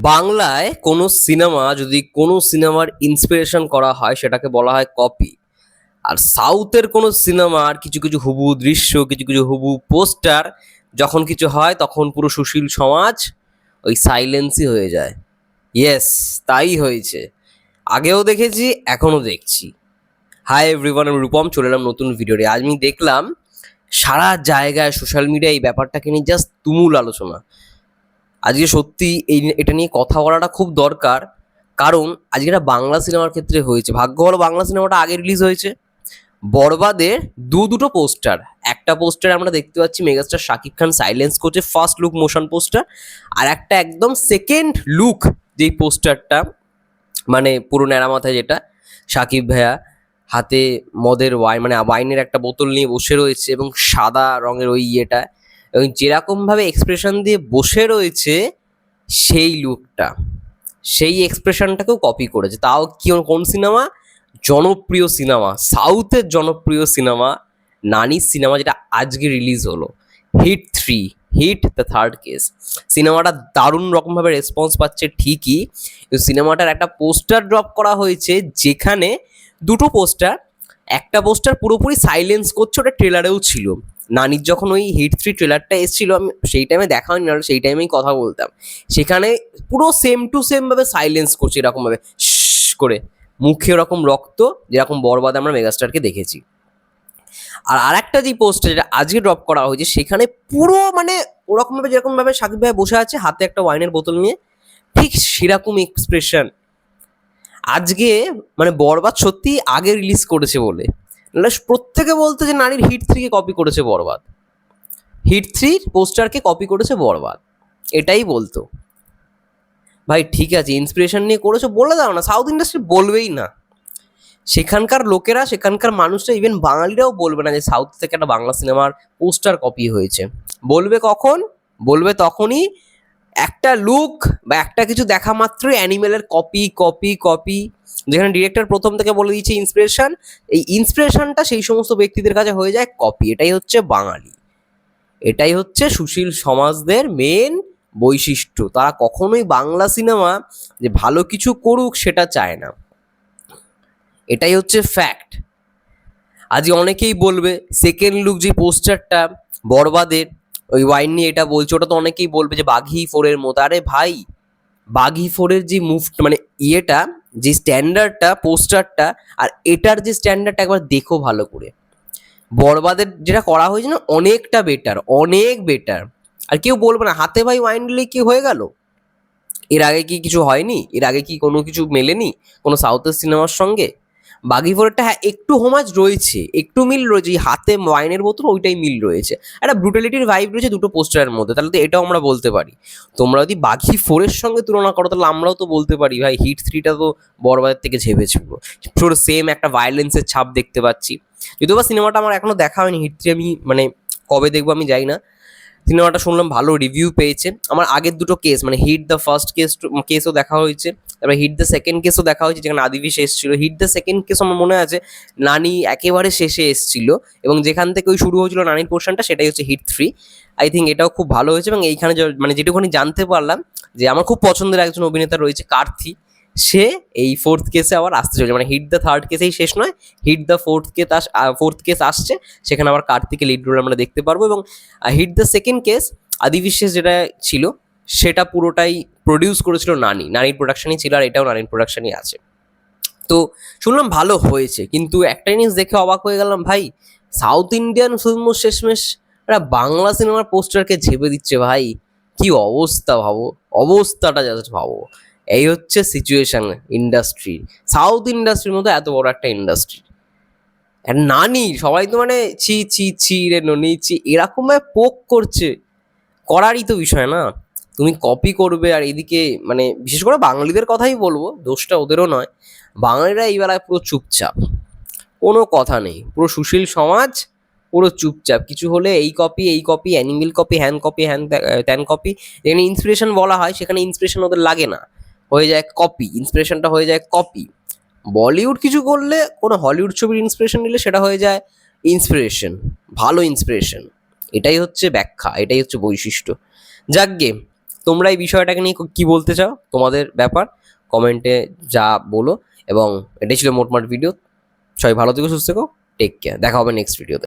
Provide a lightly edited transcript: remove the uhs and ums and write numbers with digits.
বাংলায় কোনো সিনেমা যদি কোনো সিনেমার ইন্সপিরেশন করা হয় সেটাকে বলা হয় কপি। আর সাউথের কোনো সিনেমার কিছু কিছু হুবহু দৃশ্য, কিছু কিছু হুবহু পোস্টার যখন কিছু হয় তখন পুরো সুশীল সমাজ ওই সাইলেন্সই হয়ে যায়। ইয়েস, তাই হয়েছে। আগেও দেখেছি, এখনও দেখছি। হাই এভরিওয়ান, আমি রূপম, চলে এলাম নতুন ভিডিওতে। আজ আমি দেখলাম সারা জায়গায় সোশ্যাল মিডিয়ায় এই ব্যাপারটাকে নিয়ে জাস্ট তুমুল আলোচনা। আজকে সত্যি এটা নিয়ে কথা বলাটা খুব দরকার, কারণ আজকে এটা বাংলা সিনেমার ক্ষেত্রে হয়েছে। ভাগ্য ভালো বাংলা সিনেমাটা আগে রিলিজ হয়েছে। বরবাদের দুটো পোস্টার, একটা পোস্টার আমরা দেখতে পাচ্ছি মেগাস্টার শাকিব খান সাইলেন্স করছে, ফার্স্ট লুক মোশন পোস্টার। আর একটা একদম সেকেন্ড লুক যেই পোস্টারটা, মানে পুরো ন্যাড়া মাথায়, যেটা শাকিব ভাইয়া হাতে মদের ওয়াইন, মানে ওয়াইনের একটা বোতল নিয়ে বসে রয়েছে এবং সাদা রঙের ওই ইয়েটা, এবং যেরকমভাবে এক্সপ্রেশন দিয়ে বসে রয়েছে সেই লুকটা, সেই এক্সপ্রেশনটাকেও কপি করেছে। তাও কি, কোন সিনেমা? জনপ্রিয় সিনেমা, সাউথের জনপ্রিয় সিনেমা, নানির সিনেমা, যেটা আজকে রিলিজ হলো, hit 3, hit the third case. সিনেমাটা দারুণ রকমভাবে রেসপন্স পাচ্ছে ঠিকই, কিন্তু সিনেমাটার একটা পোস্টার ড্রপ করা হয়েছে যেখানে দুটো পোস্টার, একটা পোস্টার পুরোপুরি সাইলেন্স করছে, ওটা ট্রেলারেও ছিল। নানির যখন ওই হিট 3 ট্রেলারটা এসেছিল, আমি সেই টাইমে দেখা হয়নি, না সেই টাইমেই কথা বলতাম, সেখানে পুরো সেম টু সেম ভাবে সাইলেন্স করছে, এরকমভাবে করে, মুখে ওরকম রক্ত, যেরকম বরবাদে আমরা মেগাস্টারকে দেখেছি। আর আরেকটা যে পোস্টার যেটা আজকে ড্রপ করা হয়েছে, সেখানে পুরো মানে ওরকমভাবে যেরকমভাবে সাকিব ভাই বসে আছে হাতে একটা ওয়াইনের বোতল নিয়ে, ঠিক সেরকম এক্সপ্রেশন আজকে। মানে বরবাদ সত্যি আগে রিলিজ করেছে বলে, নাহলে প্রত্যেকে বলতো যে নারীর হিট 3 কে কপি করেছে বরবাদ, হিট 3 পোস্টারকে কপি করেছে বরবাদ, এটাই বলতো। ভাই ঠিক আছে, ইন্সপিরেশন নিয়ে করেছো বলে দাও না, সাউথ ইন্ডাস্ট্রি বলবেই না। সেখানকার লোকেরা, সেখানকার মানুষরা, ইভেন বাঙালিরাও বলবে না যে সাউথ থেকে একটা বাংলা সিনেমার পোস্টার কপি হয়েছে। বলবে কখন? বলবে তখনই একটা লুক বা একটা কিছু দেখা মাত্রই অ্যানিমেলের কপি কপি কপি, যেখানে ডিরেক্টর প্রথম থেকে বলে দিচ্ছে ইন্সপিরেশন, এই ইন্সপিরেশনটা সেই সমস্ত ব্যক্তিদের কাছে হয়ে যায় কপি। এটাই হচ্ছে বাঙালি, এটাই হচ্ছে সুশীল সমাজদের মেন বৈশিষ্ট্য। তারা কখনোই বাংলা সিনেমা যে ভালো কিছু করুক সেটা চায় না, এটাই হচ্ছে ফ্যাক্ট। আজ অনেকেই বলবে সেকেন্ড লুক যে পোস্টারটা বরবাদের ওই ওয়াইন নিয়ে এটা বলছে, ওটা তো অনেকেই বলবে যে বাঘি 4-এর মতো। আরে ভাই, বাঘি 4-এর যে মানে ইয়েটা, যে স্ট্যান্ডার্ডটা পোস্টারটা, আর এটার যে স্ট্যান্ডার্ডটা একবার দেখো ভালো করে। বরবাদের যেটা করা হয়েছে না, অনেকটা বেটার, অনেক বেটার। আর কেউ বলবে না হাতে ভাই ওয়াইন দিলে কি হয়ে গেল, এর আগে কি কিছু হয়নি? এর আগে কি কোনো কিছু মেলেনি কোনো সাউথের সিনেমার সঙ্গে? বাঘি 4-টা হ্যাঁ একটু হোমাজ রয়েছে, একটু মিল রয়েছে, এই হাতে ওয়াইনের বোতল ওইটাই মিল রয়েছে, একটা ব্রুটালিটির ভাইব রয়েছে দুটো পোস্টারের মধ্যে। তাহলে তো এটাও আমরা বলতে পারি। তোমরা যদি বাঘি 4-এর সঙ্গে তুলনা করো, তাহলে আমরাও তো বলতে পারি ভাই হিট 3টা তো বরবাদের থেকে ঝেপেছিল। পুরো সেম একটা ভায়োলেন্সের ছাপ দেখতে পাচ্ছি। যদিও বা সিনেমাটা আমার এখনো দেখা হয়নি, হিট 3 আমি মানে কবে দেখবো আমি জানি না। সিনেমাটা শুনলাম ভালো রিভিউ পেয়েছে। আমার আগের দুটো কেস, মানে হিট দ্য ফার্স্ট কেসও দেখা হয়েছে, তারপরে হিট দ্য সেকেন্ড কেসও দেখা হয়েছে, যেখানে আদিবিশ এসেছিল। হিট দ্য সেকেন্ড কেস আমার মনে আছে নানি একেবারে শেষে এসেছিল, এবং যেখান থেকে ওই শুরু হয়েছিল নানির পোর্শনটা, সেটাই হচ্ছে হিট 3। আই থিঙ্ক এটাও খুব ভালো হয়েছে, এবং এইখানে মানে যেটুকুনি জানতে পারলাম যে আমার খুব পছন্দের একজন অভিনেতা রয়েছে কার্থি, সে এই ফোর্থ কেসে আবার আসতে চলেছে। মানে হিট দ্য থার্ড কেসেই শেষ নয়, হিট দ্য ফোর্থ কেস আসছে, সেখানে আবার কার্তিকে লিড রোল আমরা দেখতে পারবো। এবং হিট দ্য সেকেন্ড কেস আদি বিশ্বাস যেটা ছিল, সেটা পুরোটাই প্রডিউস করেছিল নানির প্রোডাকশনই ছিল, আর এটাও নানির প্রোডাকশনই আছে। তো শুনলাম ভালো হয়েছে, কিন্তু একটা জিনিস দেখে অবাক হয়ে গেলাম ভাই, সাউথ ইন্ডিয়ান ফিল্ম শেষমেশ একটা বাংলা সিনেমার পোস্টারকে ঝেপে দিচ্ছে ভাই। কি অবস্থা ভাবো, অবস্থাটা জাস্ট ভাবো। এই হচ্ছে সিচুয়েশন ইন্ডাস্ট্রি, সাউথ ইন্ডাস্ট্রির মতো এত বড় একটা ইন্ডাস্ট্রি। আর নানি সবাই তো মানে ছি ছি ছি রে ননি ছি, এরকম ভাবে পোক করছে, করারই তো বিষয় না। তুমি কপি করবে, আর এদিকে মানে বিশেষ করে বাঙালিদের কথাই বলবো, দোষটা ওদেরও নয়। বাঙালিরা এই বেলায় পুরো চুপচাপ, কোনো কথা নেই, পুরো সুশীল সমাজ পুরো চুপচাপ। কিছু হলে এই কপি এই কপি, অ্যানিমেল কপি, হ্যান ত্যান কপি। যেখানে ইন্সপিরেশন বলা হয়, সেখানে ইন্সপিরেশন ওদের লাগে না, হয়ে যায় কপি, ইন্সপিরেশনটা হয়ে যায় কপি। বলিউড কিছু করলে, কোনো হলিউড ছবির ইন্সপিরেশন নিলে সেটা হয়ে যায় ইন্সপিরেশন, ভালো ইন্সপিরেশন। এটাই হচ্ছে ব্যাখ্যা, এটাই হচ্ছে বৈশিষ্ট্য। যাকগে, তোমরা এই বিষয়টাকে নিয়ে কি বলতে চাও, তোমাদের ব্যাপার কমেন্টে যা বলো। এবং এটাই ছিল মোটমাট ভিডিও। সবাই ভালো থেকো, সুস্থ থেকো, টেক কেয়ার, দেখা হবে নেক্সট ভিডিওতে।